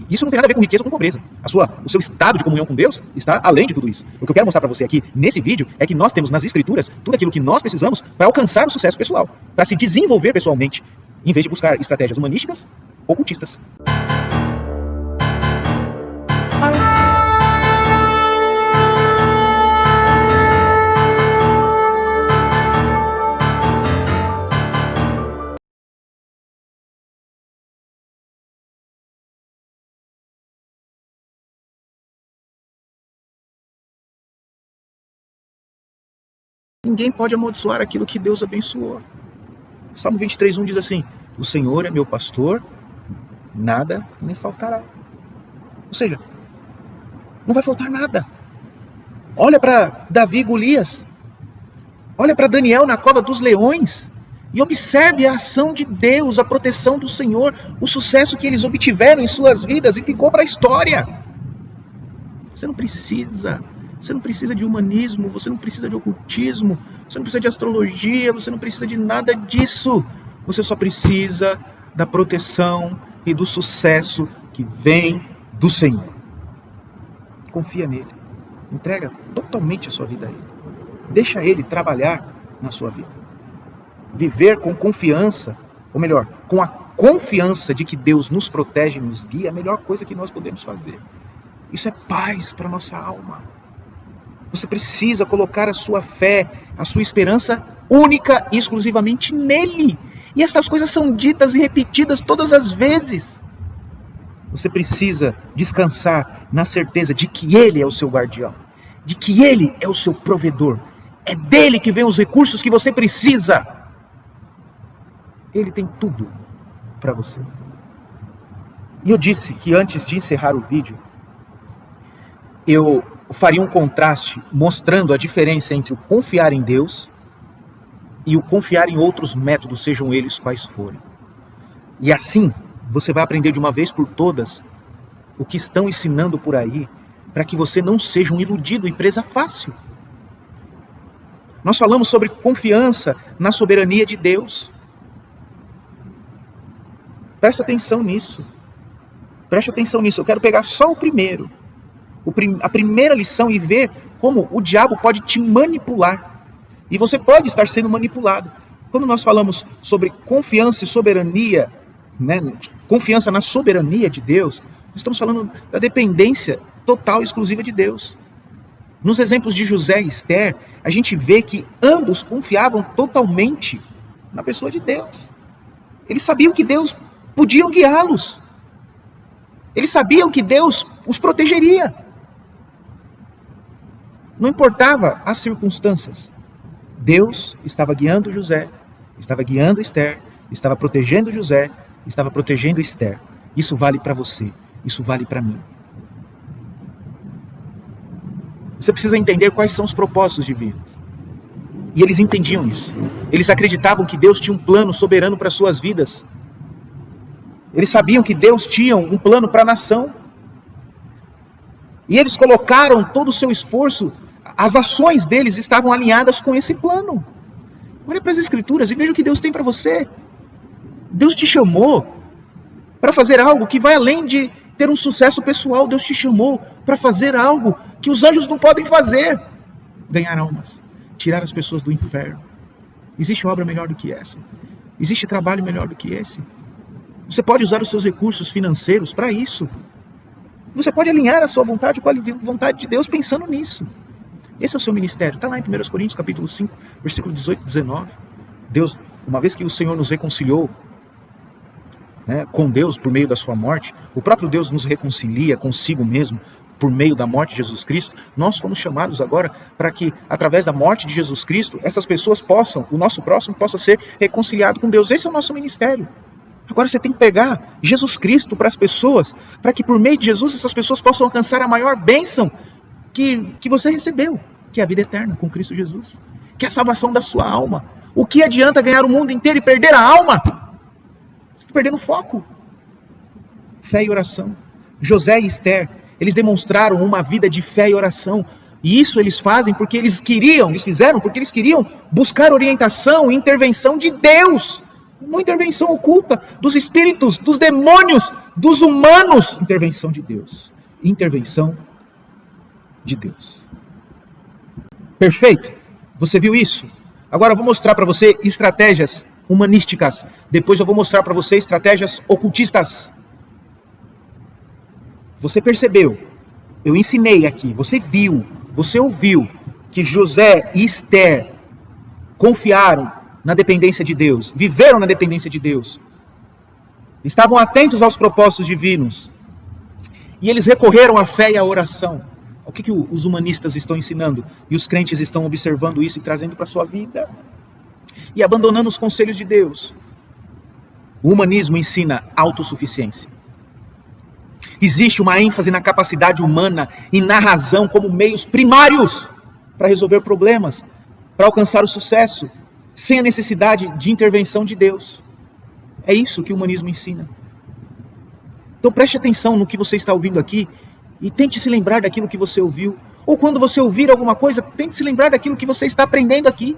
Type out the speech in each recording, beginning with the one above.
Isso não tem nada a ver com riqueza ou com pobreza. O seu estado de comunhão com Deus está além de tudo isso. O que eu quero mostrar para você aqui, nesse vídeo, é que nós temos nas Escrituras tudo aquilo que nós precisamos para alcançar o sucesso pessoal, para se desenvolver pessoalmente, em vez de buscar estratégias humanísticas ou cultistas. Ninguém pode amaldiçoar aquilo que Deus abençoou. Salmo 23:1 diz assim: o Senhor é meu pastor, nada me faltará. Ou seja, não vai faltar nada. Olha para Davi e Golias. Olha para Daniel na cova dos leões. E observe a ação de Deus, a proteção do Senhor, o sucesso que eles obtiveram em suas vidas e ficou para a história. Você não precisa de humanismo, você não precisa de ocultismo, você não precisa de astrologia, você não precisa de nada disso. Você só precisa da proteção e do sucesso que vem do Senhor. Confia nele. Entrega totalmente a sua vida a ele. Deixa ele trabalhar na sua vida. Viver com confiança, ou melhor, com a confiança de que Deus nos protege e nos guia, é a melhor coisa que nós podemos fazer. Isso é paz para a nossa alma. Você precisa colocar a sua fé, a sua esperança única e exclusivamente nele. E estas coisas são ditas e repetidas todas as vezes. Você precisa descansar na certeza de que ele é o seu guardião, de que ele é o seu provedor. É dele que vem os recursos que você precisa. Ele tem tudo para você. E eu disse que antes de encerrar o vídeo, eu faria um contraste mostrando a diferença entre o confiar em Deus e o confiar em outros métodos, sejam eles quais forem. E assim, você vai aprender de uma vez por todas o que estão ensinando por aí, para que você não seja um iludido e presa fácil. Nós falamos sobre confiança na soberania de Deus. Presta atenção nisso. Preste atenção nisso. Eu quero pegar só o primeiro. A primeira lição e ver como o diabo pode te manipular. E você pode estar sendo manipulado. Quando nós falamos sobre confiança e soberania, né, confiança na soberania de Deus, nós estamos falando da dependência total e exclusiva de Deus. Nos exemplos de José e Esther, a gente vê que ambos confiavam totalmente na pessoa de Deus. Eles sabiam que Deus podia guiá-los. Eles sabiam que Deus os protegeria. Não importava as circunstâncias. Deus estava guiando José, estava guiando Esther, estava protegendo José, estava protegendo Esther. Isso vale para você, isso vale para mim. Você precisa entender quais são os propósitos divinos. E eles entendiam isso. Eles acreditavam que Deus tinha um plano soberano para suas vidas. Eles sabiam que Deus tinha um plano para a nação. E eles colocaram todo o seu esforço, as ações deles estavam alinhadas com esse plano. Olha para as Escrituras e veja o que Deus tem para você. Deus te chamou para fazer algo que vai além de ter um sucesso pessoal. Deus te chamou para fazer algo que os anjos não podem fazer. Ganhar almas, tirar as pessoas do inferno. Existe obra melhor do que essa? Existe trabalho melhor do que esse? Você pode usar os seus recursos financeiros para isso. Você pode alinhar a sua vontade com a vontade de Deus pensando nisso. Esse é o seu ministério. Está lá em 1 Coríntios capítulo 5, versículo 18 e 19. Deus, uma vez que o Senhor nos reconciliou, né, com Deus por meio da sua morte, o próprio Deus nos reconcilia consigo mesmo por meio da morte de Jesus Cristo. Nós fomos chamados agora para que, através da morte de Jesus Cristo, essas pessoas possam, o nosso próximo possa ser reconciliado com Deus. Esse é o nosso ministério. Agora você tem que pegar Jesus Cristo para as pessoas, para que por meio de Jesus essas pessoas possam alcançar a maior bênção que você recebeu, que é a vida eterna com Cristo Jesus, que é a salvação da sua alma. O que adianta ganhar o mundo inteiro e perder a alma? Você está perdendo o foco. Fé e oração. José e Esther, eles demonstraram uma vida de fé e oração. E isso eles fazem porque eles fizeram porque eles queriam buscar orientação e intervenção de Deus. Uma intervenção oculta dos espíritos, dos demônios, dos humanos. Intervenção de Deus. Intervenção de Deus. Perfeito? Você viu isso? Agora eu vou mostrar para você estratégias humanísticas. Depois eu vou mostrar para você estratégias ocultistas. Você percebeu? Eu ensinei aqui. Você viu? Você ouviu que José e Esther confiaram na dependência de Deus, viveram na dependência de Deus, estavam atentos aos propósitos divinos, e eles recorreram à fé e à oração. O que os humanistas estão ensinando? E os crentes estão observando isso e trazendo para a sua vida, e abandonando os conselhos de Deus. O humanismo ensina autossuficiência. Existe uma ênfase na capacidade humana e na razão como meios primários para resolver problemas, para alcançar o sucesso, sem a necessidade de intervenção de Deus. É isso que o humanismo ensina. Então preste atenção no que você está ouvindo aqui e tente se lembrar daquilo que você ouviu. Ou quando você ouvir alguma coisa, tente se lembrar daquilo que você está aprendendo aqui.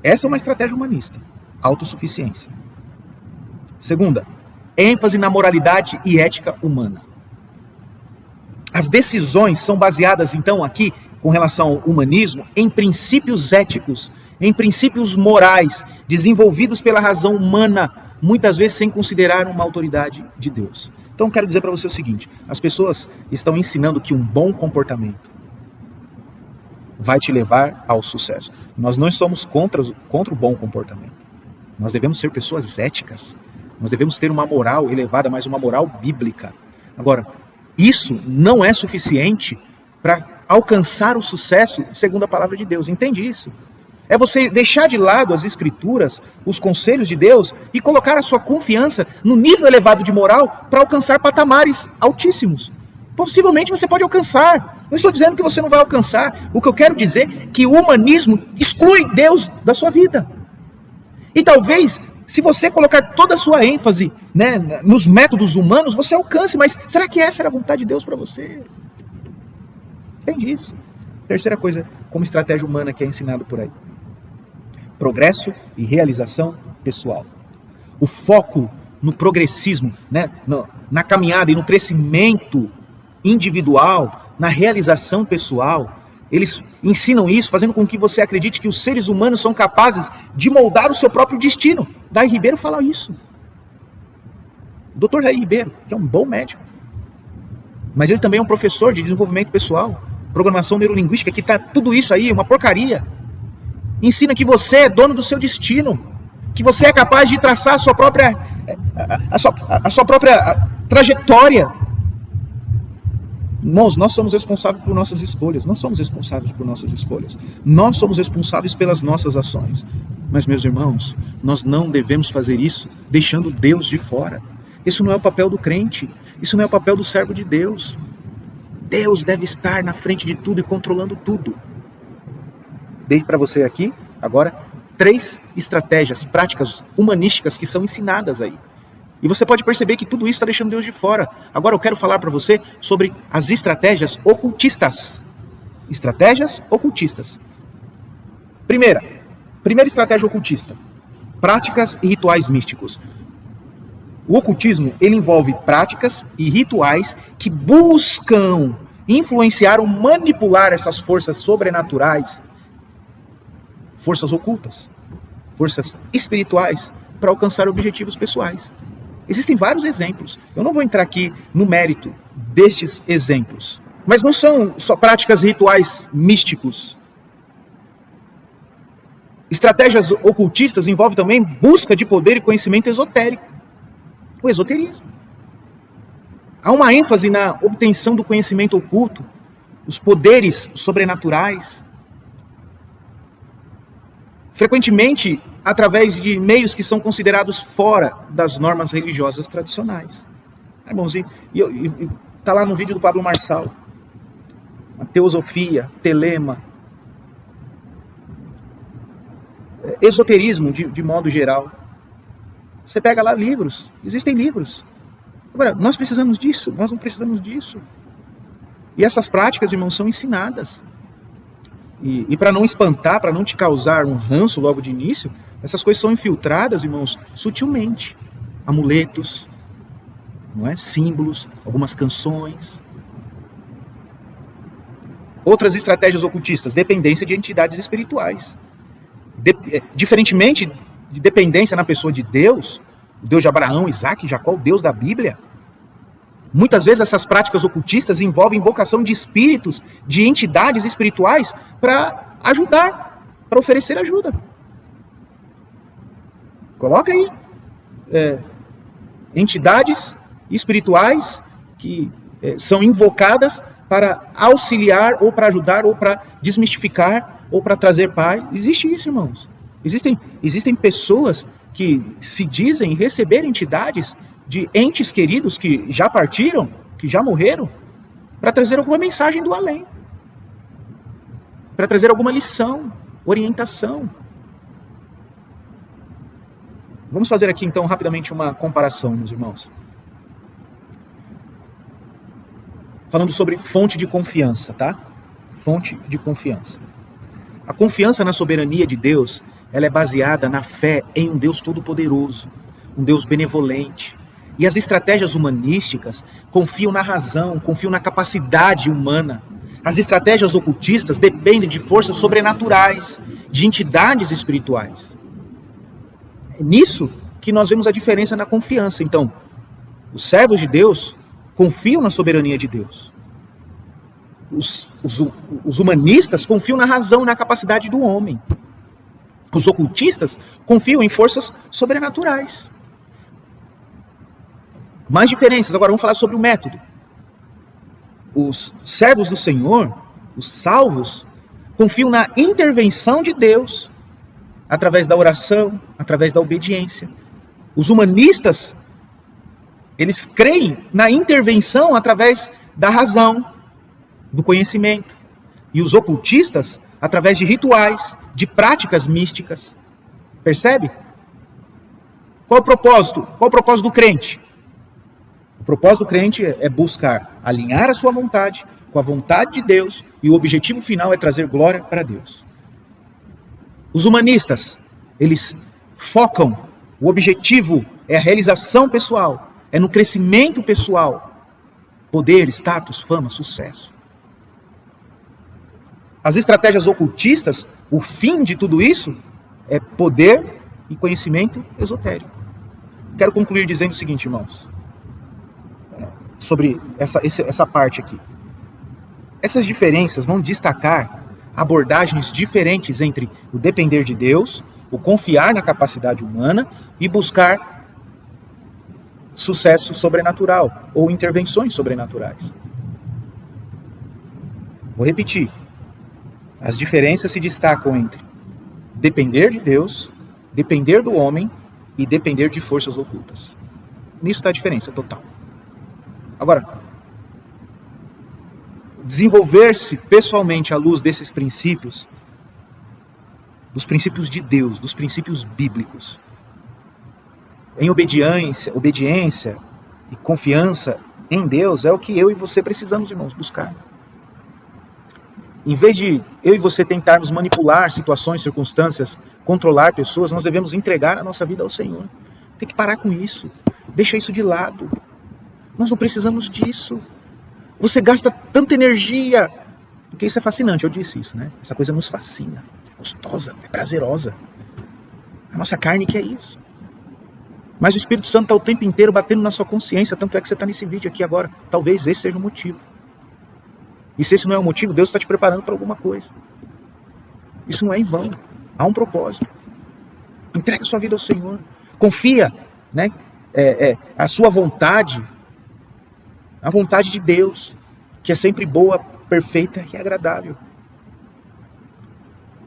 Essa é uma estratégia humanista. Autossuficiência. Segunda, ênfase na moralidade e ética humana. As decisões são baseadas, então, aqui, com relação ao humanismo, em princípios éticos, em princípios morais, desenvolvidos pela razão humana, muitas vezes sem considerar uma autoridade de Deus. Então quero dizer para você o seguinte: as pessoas estão ensinando que um bom comportamento vai te levar ao sucesso. Nós não somos contra o bom comportamento. Nós devemos ser pessoas éticas. Nós devemos ter uma moral elevada, mas uma moral bíblica. Agora, isso não é suficiente para alcançar o sucesso segundo a palavra de Deus. Entende isso? É você deixar de lado as escrituras, os conselhos de Deus e colocar a sua confiança no nível elevado de moral para alcançar patamares altíssimos. Possivelmente você pode alcançar. Não estou dizendo que você não vai alcançar. O que eu quero dizer é que o humanismo exclui Deus da sua vida. E talvez, se você colocar toda a sua ênfase, né, nos métodos humanos, você alcance. Mas será que essa era a vontade de Deus para você? Entende isso? Terceira coisa, como estratégia humana que é ensinado por aí: progresso e realização pessoal. O foco no progressismo, né, na caminhada e no crescimento individual, na realização pessoal. Eles ensinam isso, fazendo com que você acredite que os seres humanos são capazes de moldar o seu próprio destino. Daí Ribeiro fala isso. O Dr. Daí Ribeiro, que é um bom médico, mas ele também é um professor de desenvolvimento pessoal, programação neurolinguística, que está tudo isso aí, uma porcaria. Ensina que você é dono do seu destino, que você é capaz de traçar a sua própria trajetória. Irmãos, nós somos responsáveis por nossas escolhas. Nós somos responsáveis por nossas escolhas. Nós somos responsáveis pelas nossas ações. Mas, meus irmãos, nós não devemos fazer isso deixando Deus de fora. Isso não é o papel do crente. Isso não é o papel do servo de Deus. Deus deve estar na frente de tudo e controlando tudo. Dei para você aqui, agora, 3 estratégias práticas humanísticas que são ensinadas aí. E você pode perceber que tudo isso está deixando Deus de fora. Agora eu quero falar para você sobre as estratégias ocultistas. Estratégias ocultistas. Primeira estratégia ocultista: práticas e rituais místicos. O ocultismo, ele envolve práticas e rituais que buscam influenciar ou manipular essas forças sobrenaturais, forças ocultas, forças espirituais, para alcançar objetivos pessoais. Existem vários exemplos. Eu não vou entrar aqui no mérito destes exemplos. Mas não são só práticas e rituais místicos. Estratégias ocultistas envolvem também busca de poder e conhecimento esotérico. O esoterismo. Há uma ênfase na obtenção do conhecimento oculto, os poderes sobrenaturais. Frequentemente, através de meios que são considerados fora das normas religiosas tradicionais. Irmãos, está lá no vídeo do Pablo Marçal. A teosofia, telema, esoterismo de modo geral. Você pega lá livros, existem livros. Agora, nós precisamos disso, nós não precisamos disso. E essas práticas, irmãos, são ensinadas. E para não espantar, para não te causar um ranço logo de início, Essas coisas são infiltradas, irmãos, sutilmente. Amuletos, não é? Símbolos, algumas canções. Outras estratégias ocultistas, dependência de entidades espirituais. Diferentemente de dependência na pessoa de Deus, o Deus de Abraão, Isaac e Jacó, o Deus da Bíblia, muitas vezes essas práticas ocultistas envolvem invocação de espíritos, de entidades espirituais para ajudar, para oferecer ajuda. Coloca aí. Entidades espirituais que são invocadas para auxiliar, ou para ajudar, ou para desmistificar, ou para trazer paz. Existe isso, irmãos. Existem pessoas que se dizem receber entidades de entes queridos que já partiram, que já morreram, para trazer alguma mensagem do além, para trazer alguma lição, orientação. Vamos fazer aqui então rapidamente uma comparação, meus irmãos. Falando sobre fonte de confiança, tá? Fonte de confiança. A confiança na soberania de Deus, ela é baseada na fé em um Deus todo-poderoso, um Deus benevolente. E as estratégias humanísticas confiam na razão, confiam na capacidade humana. As estratégias ocultistas dependem de forças sobrenaturais, de entidades espirituais. É nisso que nós vemos a diferença na confiança. Então, os servos de Deus confiam na soberania de Deus. Os humanistas confiam na razão e na capacidade do homem. Os ocultistas confiam em forças sobrenaturais. Mais diferenças. Agora vamos falar sobre o método. Os servos do Senhor, os salvos, confiam na intervenção de Deus através da oração, através da obediência. Os humanistas, eles creem na intervenção através da razão, do conhecimento. E os ocultistas, através de rituais, de práticas místicas. Percebe? Qual o propósito? Qual o propósito do crente? O propósito do crente é buscar alinhar a sua vontade com a vontade de Deus, e o objetivo final é trazer glória para Deus. Os humanistas, eles focam, o objetivo é a realização pessoal, é no crescimento pessoal, poder, status, fama, sucesso. As estratégias ocultistas, o fim de tudo isso é poder e conhecimento esotérico. Quero concluir dizendo o seguinte, irmãos, sobre essa parte aqui. Essas diferenças vão destacar abordagens diferentes entre o depender de Deus, o confiar na capacidade humana e buscar sucesso sobrenatural ou intervenções sobrenaturais. Vou repetir. As diferenças se destacam entre depender de Deus, depender do homem e depender de forças ocultas. Nisso está a diferença total. Agora, desenvolver-se pessoalmente à luz desses princípios, dos princípios de Deus, dos princípios bíblicos, em obediência e confiança em Deus, é o que eu e você precisamos, irmãos, buscar. Em vez de eu e você tentarmos manipular situações, circunstâncias, controlar pessoas, nós devemos entregar a nossa vida ao Senhor. Tem que parar com isso. Deixa isso de lado. Nós não precisamos disso. Você gasta tanta energia. Porque isso é fascinante, eu disse isso, né? Essa coisa nos fascina. É gostosa, é prazerosa. A nossa carne quer isso. Mas o Espírito Santo está o tempo inteiro batendo na sua consciência. Tanto é que você está nesse vídeo aqui agora. Talvez esse seja o motivo. E se esse não é o motivo, Deus está te preparando para alguma coisa. Isso não é em vão. Há um propósito. Entrega a sua vida ao Senhor. Confia, né? A sua vontade, a vontade de Deus, que é sempre boa, perfeita e agradável.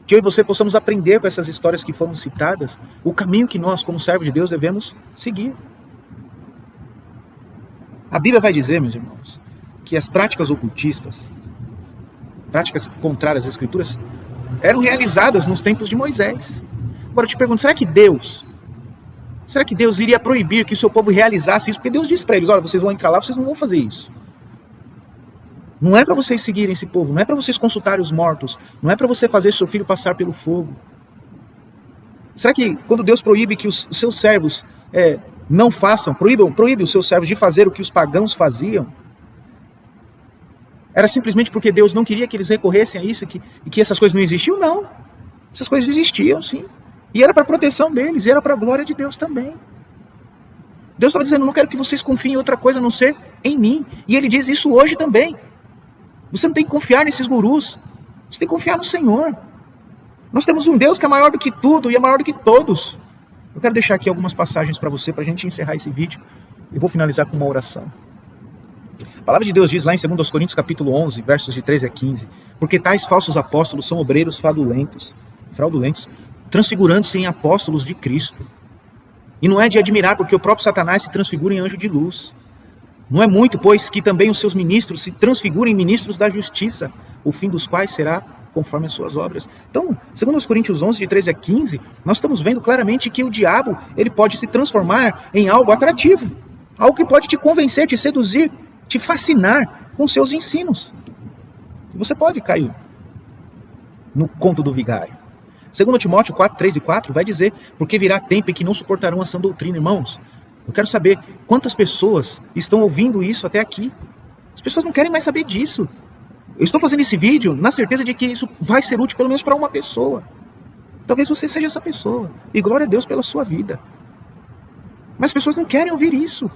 Que eu e você possamos aprender com essas histórias que foram citadas, o caminho que nós, como servos de Deus, devemos seguir. A Bíblia vai dizer, meus irmãos, que as práticas ocultistas, práticas contrárias às Escrituras, eram realizadas nos tempos de Moisés. Agora eu te pergunto, será que Deus iria proibir que o seu povo realizasse isso? Porque Deus disse para eles, olha, vocês vão entrar lá, vocês não vão fazer isso. Não é para vocês seguirem esse povo, não é para vocês consultarem os mortos, não é para você fazer seu filho passar pelo fogo. Será que quando Deus proíbe que os seus servos não façam, proíbe os seus servos de fazer o que os pagãos faziam, era simplesmente porque Deus não queria que eles recorressem a isso e que essas coisas não existiam? Não. Essas coisas existiam, sim. E era para a proteção deles, e era para a glória de Deus também. Deus estava dizendo, não quero que vocês confiem em outra coisa a não ser em mim. E Ele diz isso hoje também. Você não tem que confiar nesses gurus. Você tem que confiar no Senhor. Nós temos um Deus que é maior do que tudo e é maior do que todos. Eu quero deixar aqui algumas passagens para você, para a gente encerrar esse vídeo. Eu vou finalizar com uma oração. A palavra de Deus diz lá em 2 Coríntios capítulo 11, versos de 13 a 15, porque tais falsos apóstolos são obreiros fraudulentos, transfigurando-se em apóstolos de Cristo. E não é de admirar, porque o próprio Satanás se transfigura em anjo de luz. Não é muito, pois, que também os seus ministros se transfigurem em ministros da justiça, o fim dos quais será conforme as suas obras. Então, segundo os Coríntios 11, de 13 a 15, nós estamos vendo claramente que o diabo, ele pode se transformar em algo atrativo, algo que pode te convencer, te seduzir, te fascinar com seus ensinos. Você pode cair no conto do vigário. Segundo Timóteo 4, 3 e 4, vai dizer, porque virá tempo em que não suportarão a sã doutrina, irmãos. Eu quero saber quantas pessoas estão ouvindo isso até aqui. As pessoas não querem mais saber disso. Eu estou fazendo esse vídeo na certeza de que isso vai ser útil pelo menos para uma pessoa. Talvez você seja essa pessoa. E glória a Deus pela sua vida. Mas as pessoas não querem ouvir isso.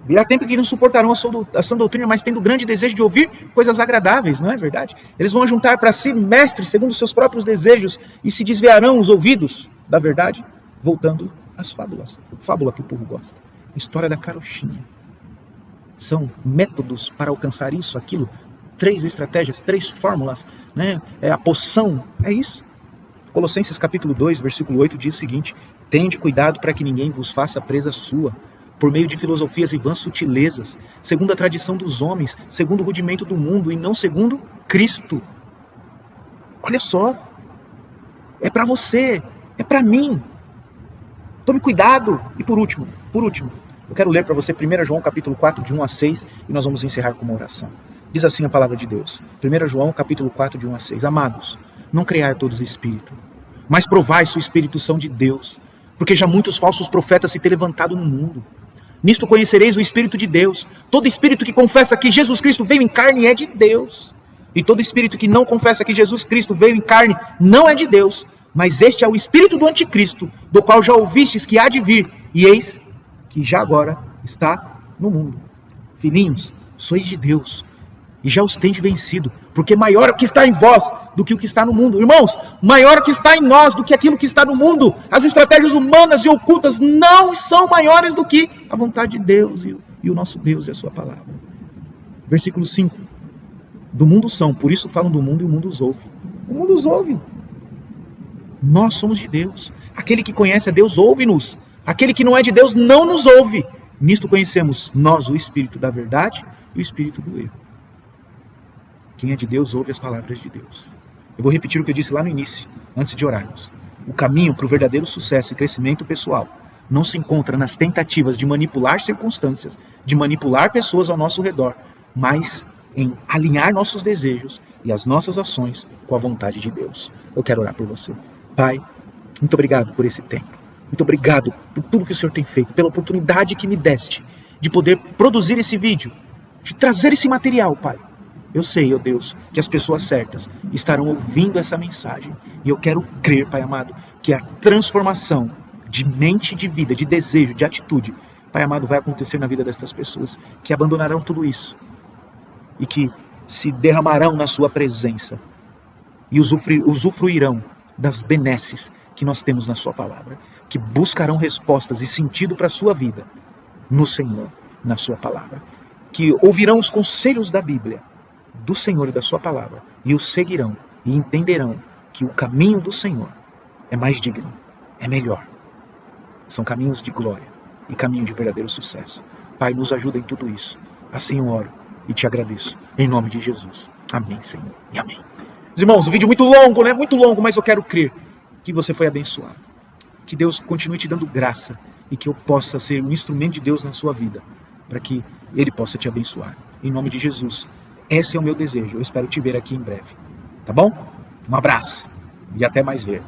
Virá tempo que não suportarão a sã doutrina, mas tendo grande desejo de ouvir coisas agradáveis, não é verdade? Eles vão juntar para si mestres segundo os seus próprios desejos e se desviarão os ouvidos da verdade, voltando às fábulas. Fábula que o povo gosta. A história da carochinha. São métodos para alcançar isso, aquilo. 3 estratégias, 3 fórmulas, né? É a poção, é isso. Colossenses capítulo 2, versículo 8 diz o seguinte: tende cuidado para que ninguém vos faça presa sua, por meio de filosofias e vãs sutilezas, segundo a tradição dos homens, segundo o rudimento do mundo e não segundo Cristo. Olha só, é para você, é para mim. Tome cuidado. E por último, eu quero ler para você 1 João capítulo 4, de 1 a 6, e nós vamos encerrar com uma oração. Diz assim a palavra de Deus. 1 João capítulo 4, de 1 a 6. Amados, não creiai todos espírito, mas provai se o espírito são de Deus, porque já muitos falsos profetas se têm levantado no mundo. Nisto conhecereis o Espírito de Deus. Todo espírito que confessa que Jesus Cristo veio em carne é de Deus. E todo espírito que não confessa que Jesus Cristo veio em carne não é de Deus. Mas este é o espírito do anticristo, do qual já ouvistes que há de vir, e eis que já agora está no mundo. Filhinhos, sois de Deus, e já os tendes vencido, porque maior é o que está em vós do que o que está no mundo. Irmãos, maior é o que está em nós do que aquilo que está no mundo. As estratégias humanas e ocultas não são maiores do que a vontade de Deus e o nosso Deus e a sua palavra. Versículo 5. Do mundo são, por isso falam do mundo e o mundo os ouve. O mundo os ouve. Nós somos de Deus. Aquele que conhece a Deus ouve-nos. Aquele que não é de Deus não nos ouve. Nisto conhecemos nós o espírito da verdade e o espírito do erro. Quem é de Deus ouve as palavras de Deus. Eu vou repetir o que eu disse lá no início, antes de orarmos. O caminho para o verdadeiro sucesso e crescimento pessoal não se encontra nas tentativas de manipular circunstâncias, de manipular pessoas ao nosso redor, mas em alinhar nossos desejos e as nossas ações com a vontade de Deus. Eu quero orar por você. Pai, muito obrigado por esse tempo. Muito obrigado por tudo que o Senhor tem feito, pela oportunidade que me deste de poder produzir esse vídeo, de trazer esse material, Pai. Eu sei, ó Deus, que as pessoas certas estarão ouvindo essa mensagem. E eu quero crer, Pai amado, que a transformação de mente, de vida, de desejo, de atitude, Pai amado, vai acontecer na vida destas pessoas, que abandonarão tudo isso e que se derramarão na sua presença e usufruirão das benesses que nós temos na sua palavra, que buscarão respostas e sentido para a sua vida no Senhor, na sua palavra, que ouvirão os conselhos da Bíblia, do Senhor e da sua palavra, e o seguirão e entenderão que o caminho do Senhor é mais digno, é melhor. São caminhos de glória e caminho de verdadeiro sucesso. Pai, nos ajuda em tudo isso. Assim eu oro e te agradeço. Em nome de Jesus. Amém, Senhor. E amém. Meus irmãos, um vídeo muito longo, né? Muito longo, mas eu quero crer que você foi abençoado. Que Deus continue te dando graça e que eu possa ser um instrumento de Deus na sua vida, para que Ele possa te abençoar. Em nome de Jesus. Esse é o meu desejo. Eu espero te ver aqui em breve. Tá bom? Um abraço e até mais ver.